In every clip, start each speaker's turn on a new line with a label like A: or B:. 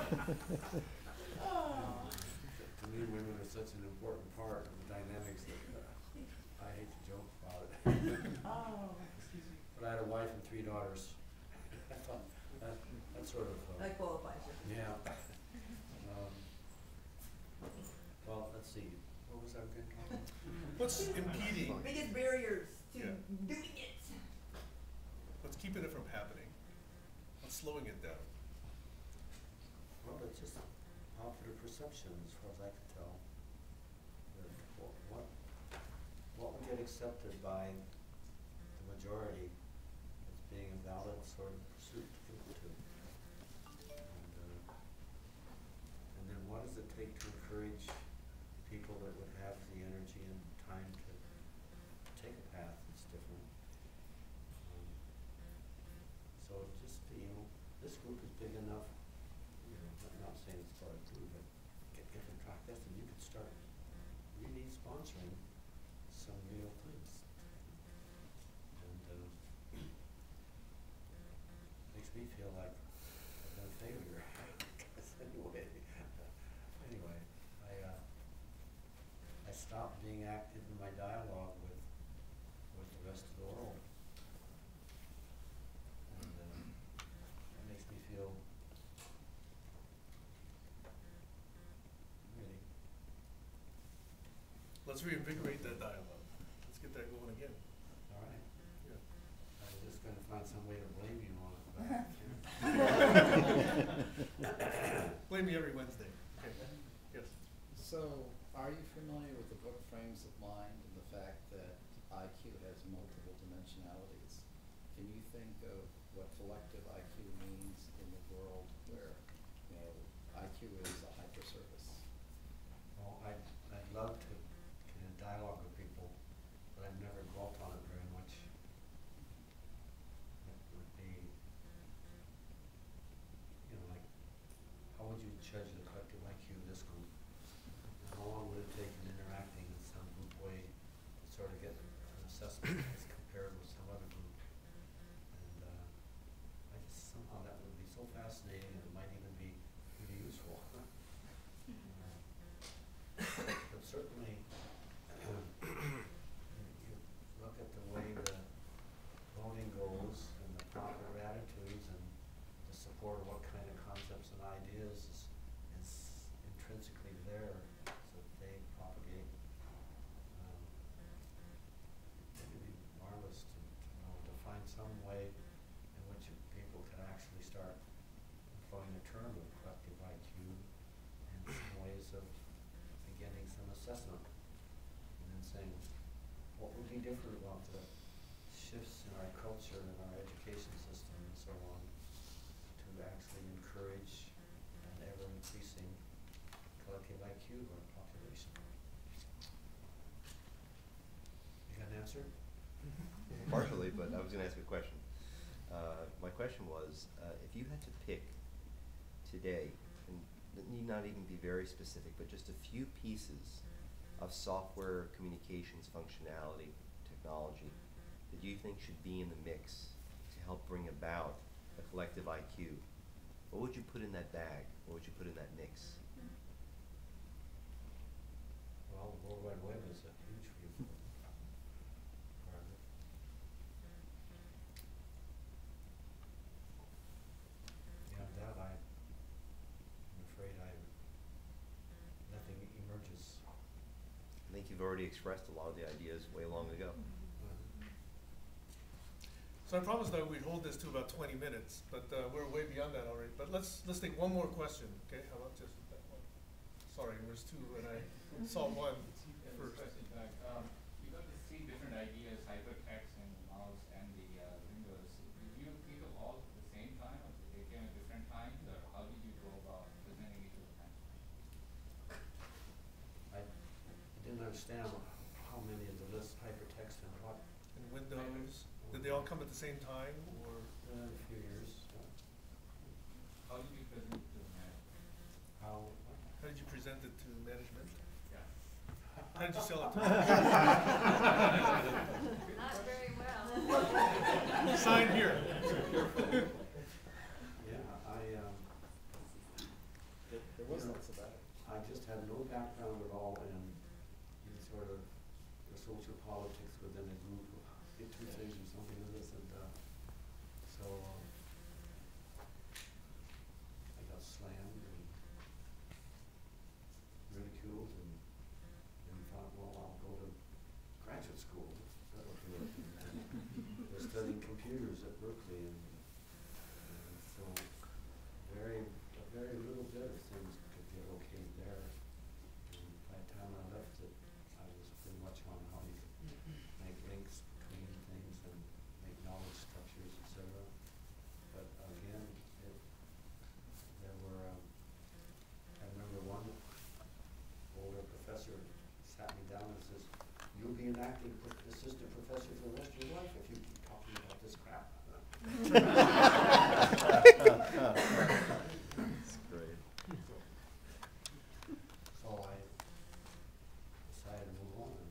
A: To me, women are such an important part of the dynamics that I hate to joke about it. But I had a wife and 3 daughters. I thought that sort of.
B: That qualifies you.
A: Yeah. Well, let's see. What was our good comment?
C: What's impeding?
B: Biggest barriers to
C: Yeah.
B: doing it.
C: What's keeping it from happening? What's slowing it down?
A: Well, it's just popular perception, as far as I can tell. What would get accepted by the majority as being a valid sort of pursuit to go to? And then what does it take to encourage people that would have the energy and time to take a path that's different? So just, this group is big enough, I'm not saying it's part of the group, but get different track this, and you could start really sponsoring some real things. And makes me feel like I've been a failure. anyway, I stopped being active in my dialogue with the rest of the world. And it makes me feel really.
C: Let's reinvigorate that dialogue. Let's get that going again.
A: All right.
C: Yeah.
A: I was just going to find some way to blame you on it.
C: Blame me every Wednesday. Okay. Yes.
D: So, are you familiar with the book Frames of Mind and the fact that IQ has multiple dimensionalities? Can you think of what collective IQ means in the world where, IQ is a hyperservice?
A: Well, I'd love to get in dialogue with people, but I've never dwelt on it very much. It would be, like, how would you judge the collective IQ of this group? And how long would it take in interacting in some group way to sort of get an assessment as compared with some other group? And I just somehow that would be so fascinating, and it might even be really useful. But certainly, you look at the way the voting goes and the popular attitudes and the support of what kind of concepts and ideas is intrinsically there, so that they propagate. It would be marvelous to find some way in which people can actually start employing the term of collective IQ and some ways of beginning some assessment, and then saying, what would be different about the shifts in our culture and our education system and so on to actually encourage an ever-increasing collective IQ of our population? You got an answer?
E: Partially, but I was going to ask a question. My question was, if you had to pick today, and it need not even be very specific, but just a few pieces of software communications functionality, technology, that you think should be in the mix to help bring about a collective IQ, what would you put in that bag? What would you put in that mix?
A: Well, the World Wide Web is a huge part of it. Beyond that, I'm afraid nothing emerges.
E: I think you've already expressed a lot of the ideas way long ago.
C: So I promised that we'd hold this to about 20 minutes, but we're way beyond that already. But let's take one more question, okay? How about just that one? Sorry, there's 2, and I saw one first.
F: You got these 3 different ideas, hypertext and mouse and the Windows. Did you think of all at the same time, or they came at different times, or how did you go about presenting it to the panel?
A: I didn't understand how many of the list hypertext and what.
C: And Windows. Did they all come at the same time, or?
A: A few years.
F: How did you present it to the management?
A: How
C: How did you present it to management?
F: Yeah.
C: How did you sell it to
G: Not very well.
C: them? Sign here.
A: Yeah,
D: There was lots of that.
A: I just had no background at all in sort of the social politics within a group of two things or something like this, and so I got slammed and ridiculed, and thought, well, I'll go to graduate school. That'll do it. And I was studying computers at Berkeley, and so very little bit of things could get okay there. And by the time I left it, I was pretty much on how you could make links between things and make knowledge structures, etc. But again, there were, I remember one older professor sat me down and says, "You'll be an acting assistant professor for the rest of your life if you keep talking about this crap."
E: That's great.
A: So I decided to move on, and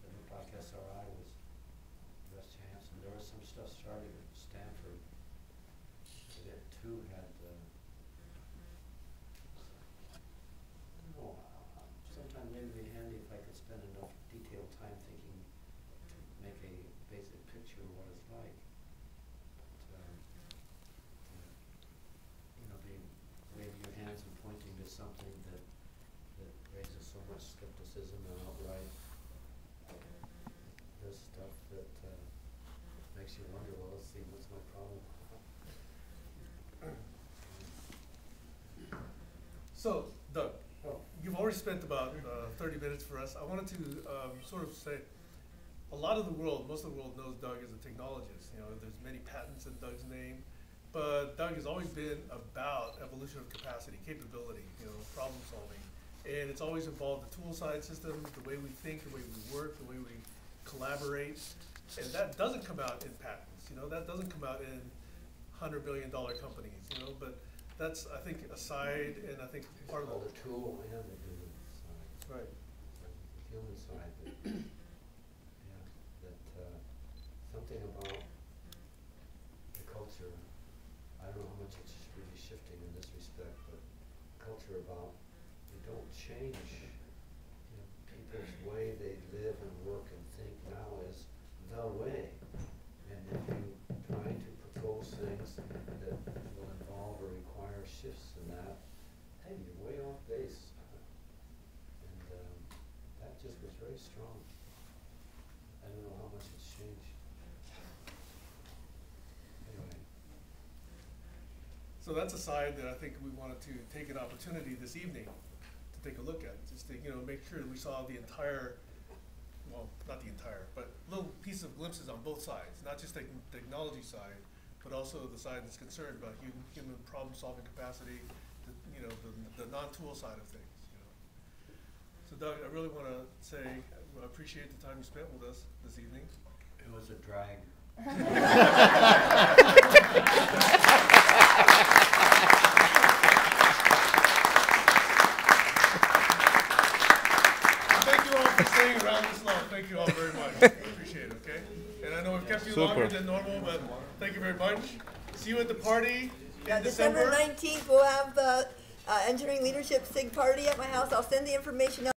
A: it looked like SRI was the best chance, and there was some stuff starting at Stanford. But it too had, I don't know, sometime maybe it'd be handy if I could spend enough detailed time thinking to make a basic picture of what it's like. But, you know, waving your hands and pointing to something that raises so much skepticism and outright this stuff that makes you wonder, well, let's see, what's my problem?
C: So, Doug,
A: Oh.
C: you've already spent about 30 minutes for us. I wanted to sort of say, a lot of the world, most of the world knows Doug as a technologist. You know, there's many patents in Doug's name, but Doug has always been about evolution of capacity, capability, you know, problem solving. And it's always involved the tool side systems, the way we think, the way we work, the way we collaborate. And that doesn't come out in patents, you know, that doesn't come out in $100 billion companies, you know, but that's, I think, a side, and I think part of
A: The tool and the human side.
C: Right.
A: The human side, that, yeah, that something about the culture, I don't know how much it's really shifting in this respect, but culture about you don't change, you know, people's way they live and work and think now is the way. And if you try to propose things that will involve or require shifts in that, hey, you're way off base. And that just was very strong. I don't know how much it's changed. Anyway.
C: So that's a side that I think we wanted to take an opportunity this evening to take a look at, just to, you know, make sure that we saw the entire, well, not the entire, but little piece of glimpses on both sides, not just the technology side, but also the side that's concerned about human problem-solving capacity, you know, the non-tool side of things. You know. So Doug, I really want to say I appreciate the time you spent with us this evening.
A: It was a drag.
C: Thank you all for staying around this long. Thank you all very much. I appreciate it, okay? And I know we've kept you longer than normal, but thank you very much. See you at the party in
B: December 19th, we'll have the Engineering Leadership SIG party at my house. I'll send the information out.